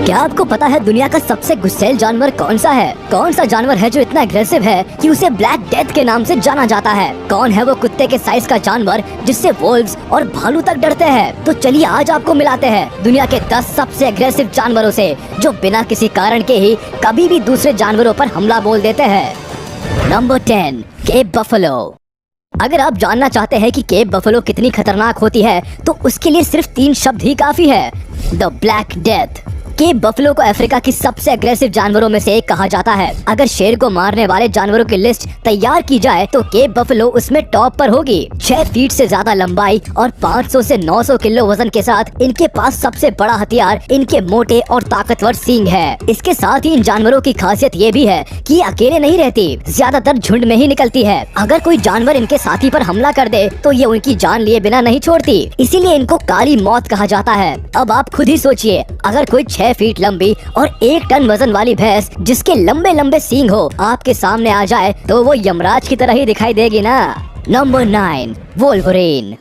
क्या आपको पता है दुनिया का सबसे गुस्सैल जानवर कौन सा है? कौन सा जानवर है जो इतना एग्रेसिव है कि उसे ब्लैक डेथ के नाम से जाना जाता है? कौन है वो कुत्ते के साइज का जानवर जिससे वोल्व्स और भालू तक डरते हैं? तो चलिए आज आपको मिलाते हैं दुनिया के 10 सबसे एग्रेसिव जानवरों से जो बिना किसी कारण के ही कभी भी दूसरे जानवरों पर हमला बोल देते हैं। Number 10, Cape buffalo. अगर आप जानना चाहते हैं कि केप बफेलो कितनी खतरनाक होती है तो उसके लिए सिर्फ 3 शब्द ही काफी है, the black death. Cape buffalo को अफ्रीका की सबसे एग्रेसिव जानवरों में से एक कहा जाता है। अगर शेर को मारने वाले जानवरों की लिस्ट तैयार की जाए तो केप बफेलो उसमें टॉप पर होगी। 6 फीट से ज्यादा लंबाई और 500 से 900 किलो वजन के साथ इनके पास सबसे बड़ा हथियार इनके मोटे और ताकतवर सींग है। इसके साथ ही इन जानवरों की खासियत ये भी है कि ये अकेले नहीं रहती, ज्यादातर झुंड में ही निकलती है। अगर कोई जानवर इनके साथी पर हमला कर दे तो ये उनकी जान लिए बिना नहीं छोड़ती, इसीलिए इनको काली मौत कहा जाता है। अब आप खुद ही सोचिए, अगर कोई 6 फीट लंबी और 1 टन वजन वाली भैंस जिसके लंबे लंबे सींग हो आपके सामने आ जाए तो वो यमराज की तरह ही दिखाई देगी ना। Number 9, Wolverine.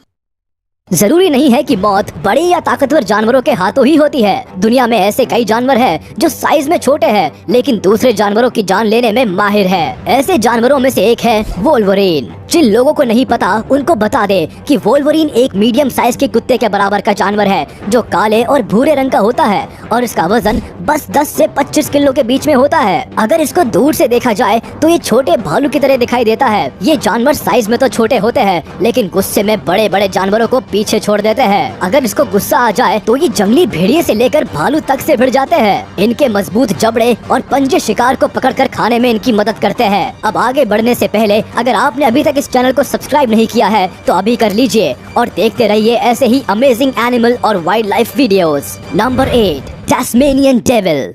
जरूरी नहीं है कि मौत बड़े या ताकतवर जानवरों के हाथों ही होती है। दुनिया में ऐसे कई जानवर हैं जो साइज में छोटे हैं लेकिन दूसरे जानवरों की जान लेने में माहिर है। ऐसे जानवरों में से एक है वोल्वरीन। जिन लोगों को नहीं पता उनको बता दे कि वोल्वरीन एक मीडियम साइज के कुत्ते के बराबर का जानवर है जो काले और भूरे रंग का होता है और इसका वजन बस 10 से 25 किलो के बीच में होता है। अगर इसको दूर से देखा जाए तो ये छोटे भालू की तरह दिखाई देता है। ये जानवर साइज में तो छोटे होते हैं लेकिन गुस्से में बड़े बड़े जानवरों को पीछे छोड़ देते हैं। अगर इसको गुस्सा आ जाए तो ये जंगली भेड़िए से लेकर भालू तक से भिड़ जाते हैं। इनके मजबूत जबड़े और पंजे शिकार को पकड़कर खाने में इनकी मदद करते हैं। अब आगे बढ़ने से पहले अगर आपने अभी तक इस चैनल को सब्सक्राइब नहीं किया है तो अभी कर लीजिए और देखते रहिए ऐसे ही अमेजिंग एनिमल और wildlife videos. Number 8, Tasmanian devil.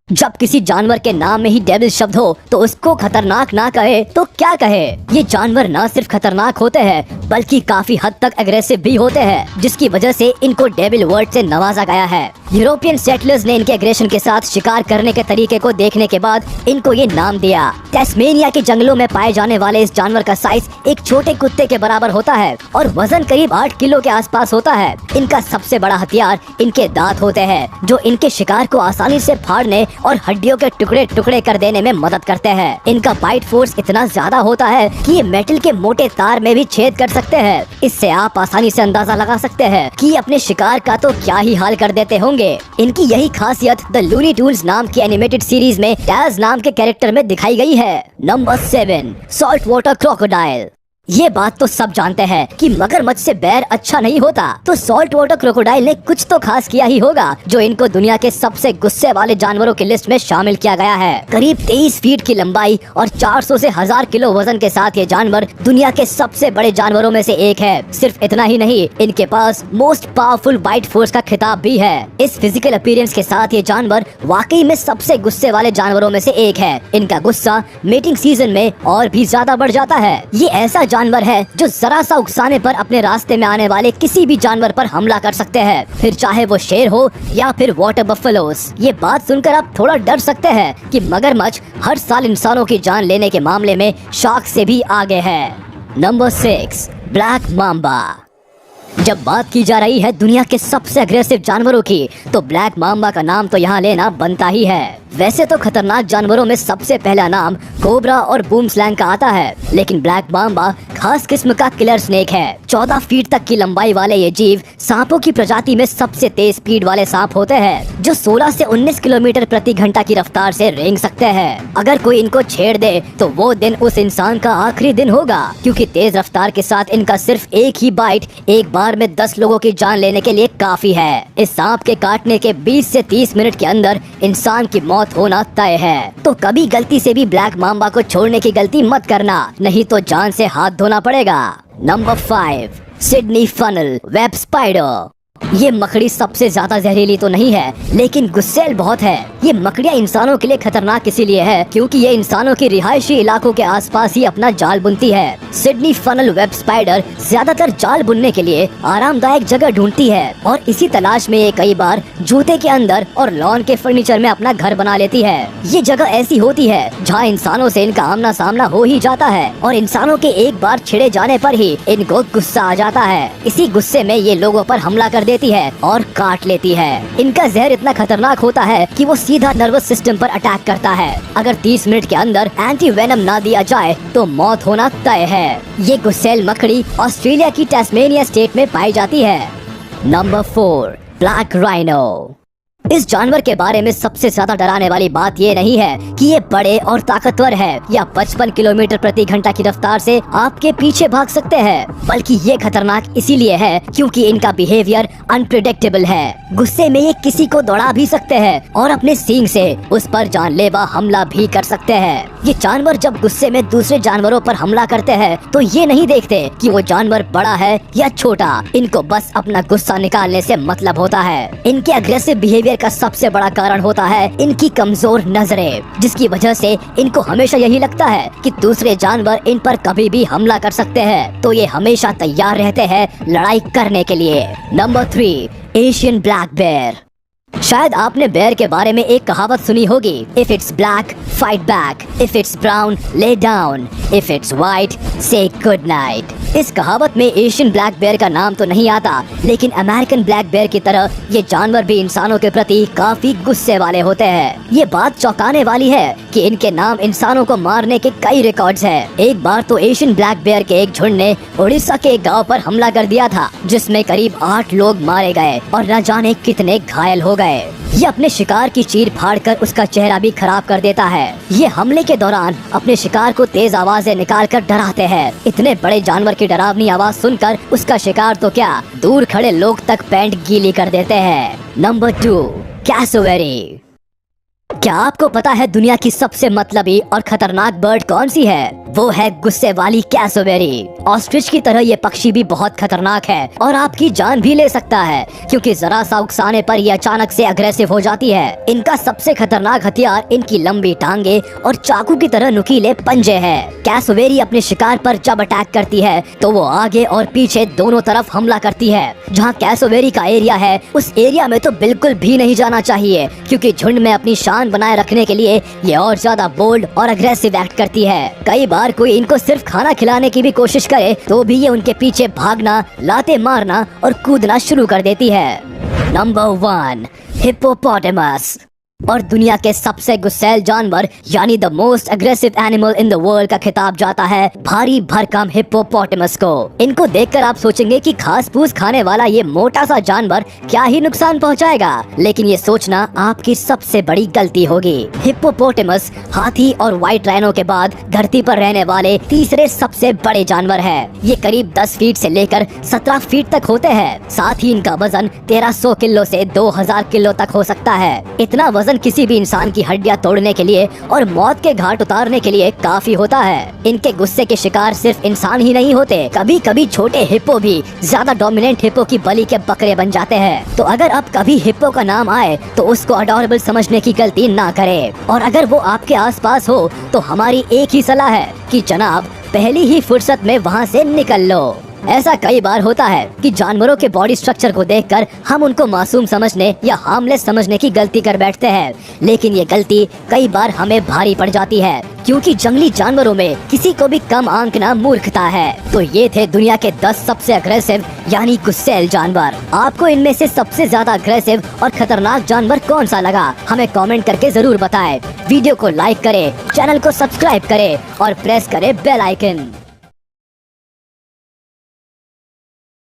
जब किसी जानवर के नाम में ही डेविल शब्द हो तो उसको खतरनाक ना कहे तो क्या कहे। ये जानवर ना सिर्फ खतरनाक होते हैं बल्कि काफी हद तक एग्रेसिव भी होते हैं, जिसकी वजह से इनको डेविल वर्ड से नवाजा गया है। यूरोपियन सेटलर्स ने इनके एग्रेशन के साथ शिकार करने के तरीके को देखने के बाद इनको ये नाम दिया। टैस्मेनिया के जंगलों में पाए जाने वाले इस जानवर का साइज एक छोटे कुत्ते के बराबर होता है और वजन करीब 8 किलो के आसपास होता है। इनका सबसे बड़ा हथियार इनके दांत होते हैं जो इनके शिकार को आसानी से फाड़ने और हड्डियों के टुकड़े टुकड़े कर देने में मदद करते हैं। इनका बाइट फोर्स इतना ज्यादा होता है कि ये मेटल के मोटे तार में भी छेद कर सकते हैं। इससे आप आसानी से अंदाजा लगा सकते हैं कि अपने शिकार का तो क्या ही हाल कर देते होंगे। इनकी यही खासियत द लूनी ट्यून्स नाम की एनिमेटेड सीरीज में टैज नाम के कैरेक्टर में दिखाई गई है। Number 7, salt water crocodile. ये बात तो सब जानते हैं कि मगरमच्छ से बैर अच्छा नहीं होता, तो सॉल्ट वाटर क्रोकोडाइल ने कुछ तो खास किया ही होगा जो इनको दुनिया के सबसे गुस्से वाले जानवरों की लिस्ट में शामिल किया गया है। करीब 23 फीट की लंबाई और 400 से 1000 किलो वजन के साथ ये जानवर दुनिया के सबसे बड़े जानवरों में से एक है। सिर्फ इतना ही नहीं, इनके पास मोस्ट पावरफुल बाइट फोर्स का खिताब भी है। इस फिजिकल अपीयरेंस के साथ ये जानवर वाकई में सबसे गुस्से वाले जानवरों में से एक है। इनका गुस्सा मीटिंग सीजन में और भी ज्यादा बढ़ जाता है। ये ऐसा जानवर है जो जरा सा उकसाने पर अपने रास्ते में आने वाले किसी भी जानवर पर हमला कर सकते हैं, फिर चाहे वो शेर हो या फिर वाटर बफेलोस। ये बात सुनकर आप थोड़ा डर सकते हैं कि मगरमच्छ हर साल इंसानों की जान लेने के मामले में शार्क से भी आगे है। Number 6, black mamba. जब बात की जा रही है दुनिया के सबसे अग्रेसिव जानवरों की तो ब्लैक माम्बा का नाम तो यहाँ लेना बनता ही है। वैसे तो खतरनाक जानवरों में सबसे पहला नाम कोबरा और बूम स्लैंग का आता है, लेकिन ब्लैक माम्बा खास किस्म का किलर स्नेक है। 14 फीट तक की लंबाई वाले ये जीव सांपों की प्रजाति में सबसे तेज स्पीड वाले सांप होते हैं जो 16 से 19 किलोमीटर प्रति घंटा की रफ्तार से रेंग सकते हैं। अगर कोई इनको छेड़ दे तो वो दिन उस इंसान का आखिरी दिन होगा, क्योंकि तेज रफ्तार के साथ इनका सिर्फ एक ही बाइट एक बार में 10 लोगों की जान लेने के लिए काफी है। इस सांप के काटने के 20 से 30 मिनट के अंदर इंसान की मौत होना तय है। तो कभी गलती से भी ब्लैक माम्बा को छोड़ने की गलती मत करना, नहीं तो जान से हाथ धोना पड़ेगा। Number 5, Sydney funnel web spider. ये मकड़ी सबसे ज्यादा जहरीली तो नहीं है लेकिन गुस्सैल बहुत है। ये मकड़ियाँ इंसानों के लिए खतरनाक इसीलिए है क्योंकि ये इंसानों के रिहायशी इलाकों के आसपास ही अपना जाल बुनती है। सिडनी फनल वेब स्पाइडर ज्यादातर जाल बुनने के लिए आरामदायक जगह ढूंढती है और इसी तलाश में ये कई बार जूते के अंदर और लॉन के फर्नीचर में अपना घर बना लेती है। ये जगह ऐसी होती है जहाँ इंसानों से इनका आमना सामना हो ही जाता है और इंसानों के एक बार छिड़े जाने पर ही इनको गुस्सा आ जाता है। इसी गुस्से में ये लोगों पर हमला कर देती है और काट लेती है। इनका जहर इतना खतरनाक होता है कि वो सीधा नर्वस सिस्टम पर अटैक करता है। अगर 30 मिनट के अंदर एंटी वेनम ना दिया जाए तो मौत होना तय है। ये गुस्सेल मकड़ी ऑस्ट्रेलिया की टैस्मेनिया स्टेट में पाई जाती है। Number 4, black rhino. इस जानवर के बारे में सबसे ज्यादा डराने वाली बात ये नहीं है कि ये बड़े और ताकतवर है या 55 किलोमीटर प्रति घंटा की रफ्तार से आपके पीछे भाग सकते हैं, बल्कि ये खतरनाक इसीलिए है क्योंकि इनका बिहेवियर अनप्रिडिक्टेबल है। गुस्से में ये किसी को दौड़ा भी सकते हैं और अपने सींग से उस पर जानलेवा हमला भी कर सकते हैं। ये जानवर जब गुस्से में दूसरे जानवरों पर हमला करते हैं तो ये नहीं देखते कि वो जानवर बड़ा है या छोटा, इनको बस अपना गुस्सा निकालने से मतलब होता है। इनके अग्रेसिव बिहेवियर का सबसे बड़ा कारण होता है इनकी कमजोर नजरें, जिसकी वजह से इनको हमेशा यही लगता है कि दूसरे जानवर इन पर कभी भी हमला कर सकते हैं, तो ये हमेशा तैयार रहते हैं लड़ाई करने के लिए। Number 3, Asian black bear. शायद आपने बेयर के बारे में एक कहावत सुनी होगी, if it's black fight back, if it's brown lay down, if it's white से गुड नाइट। इस कहावत में एशियन ब्लैक बेयर का नाम तो नहीं आता, लेकिन अमेरिकन ब्लैक बेयर की तरह ये जानवर भी इंसानों के प्रति काफी गुस्से वाले होते हैं। ये बात चौंकाने वाली है कि इनके नाम इंसानों को मारने के कई रिकॉर्ड्स हैं। एक बार तो एशियन ब्लैक बेयर के एक झुंड ने उड़ीसा के एक गाँव पर हमला कर दिया था, जिसमें करीब 8 लोग मारे गए और न जाने कितने घायल हो गए। ये अपने शिकार की चीर फाड़ कर उसका चेहरा भी खराब कर देता है। ये हमले के दौरान अपने शिकार को तेज आवाजें निकाल कर डराते हैं। इतने बड़े जानवर की डरावनी आवाज सुनकर उसका शिकार तो क्या, दूर खड़े लोग तक पैंट गीली कर देते हैं। Number 2, cassowary. क्या आपको पता है दुनिया की सबसे मतलबी और खतरनाक बर्ड कौन सी है? वो है गुस्से वाली कैसोवेरी। ऑस्ट्रिच की तरह ये पक्षी भी बहुत खतरनाक है और आपकी जान भी ले सकता है, क्योंकि जरा सा उकसाने पर ये अचानक से अग्रेसिव हो जाती है। इनका सबसे खतरनाक हथियार इनकी लंबी टांगे और चाकू की तरह नुकीले पंजे हैं। कैसोवेरी अपने शिकार पर जब अटैक करती है तो वो आगे और पीछे दोनों तरफ हमला करती है। जहाँ कैसोवेरी का एरिया है उस एरिया में तो बिल्कुल भी नहीं जाना चाहिए, क्योंकि झुंड में अपनी शान बनाए रखने के लिए ये और ज्यादा बोल्ड और अग्रेसिव एक्ट करती है। कई बार कोई इनको सिर्फ खाना खिलाने की भी कोशिश करे तो भी ये उनके पीछे भागना, लाते मारना और कूदना शुरू कर देती है। Number 1, hippopotamus. और दुनिया के सबसे गुस्सैल जानवर यानी the most aggressive animal in the world का खिताब जाता है भारी भरकम हिप्पोपोटेमस को। इनको देखकर आप सोचेंगे कि घास फूस खाने वाला ये मोटा सा जानवर क्या ही नुकसान पहुंचाएगा, लेकिन ये सोचना आपकी सबसे बड़ी गलती होगी। हिप्पोपोटेमस हाथी और व्हाइट राइनो के बाद धरती पर रहने वाले तीसरे सबसे बड़े जानवर है। ये करीब 10 फीट से लेकर 17 फीट तक होते हैं। साथ ही इनका वजन 1300 किलो से 2000 किलो तक हो सकता है। इतना वजन किसी भी इंसान की हड्डियां तोड़ने के लिए और मौत के घाट उतारने के लिए काफी होता है। इनके गुस्से के शिकार सिर्फ इंसान ही नहीं होते, कभी कभी छोटे हिप्पो भी ज्यादा डोमिनेंट हिप्पो की बलि के बकरे बन जाते हैं। तो अगर अब कभी हिप्पो का नाम आए तो उसको अडोरेबल समझने की गलती ना करें, और अगर वो आपके आसपास हो तो हमारी एक ही सलाह है कि जनाब पहली ही फुर्सत में वहाँ से निकल लो। ऐसा कई बार होता है कि जानवरों के बॉडी स्ट्रक्चर को देखकर हम उनको मासूम समझने या हार्मलेस समझने की गलती कर बैठते हैं, लेकिन ये गलती कई बार हमें भारी पड़ जाती है, क्योंकि जंगली जानवरों में किसी को भी कम आंकना मूर्खता है। तो ये थे दुनिया के 10 सबसे अग्रेसिव यानी गुस्सैल जानवर। आपको इनमें से सबसे ज्यादा अग्रेसिव और खतरनाक जानवर कौन सा लगा, हमें कमेंट करके जरूर बताएं। वीडियो को लाइक करें, चैनल को सब्सक्राइब करें और प्रेस करें बेल आइकन।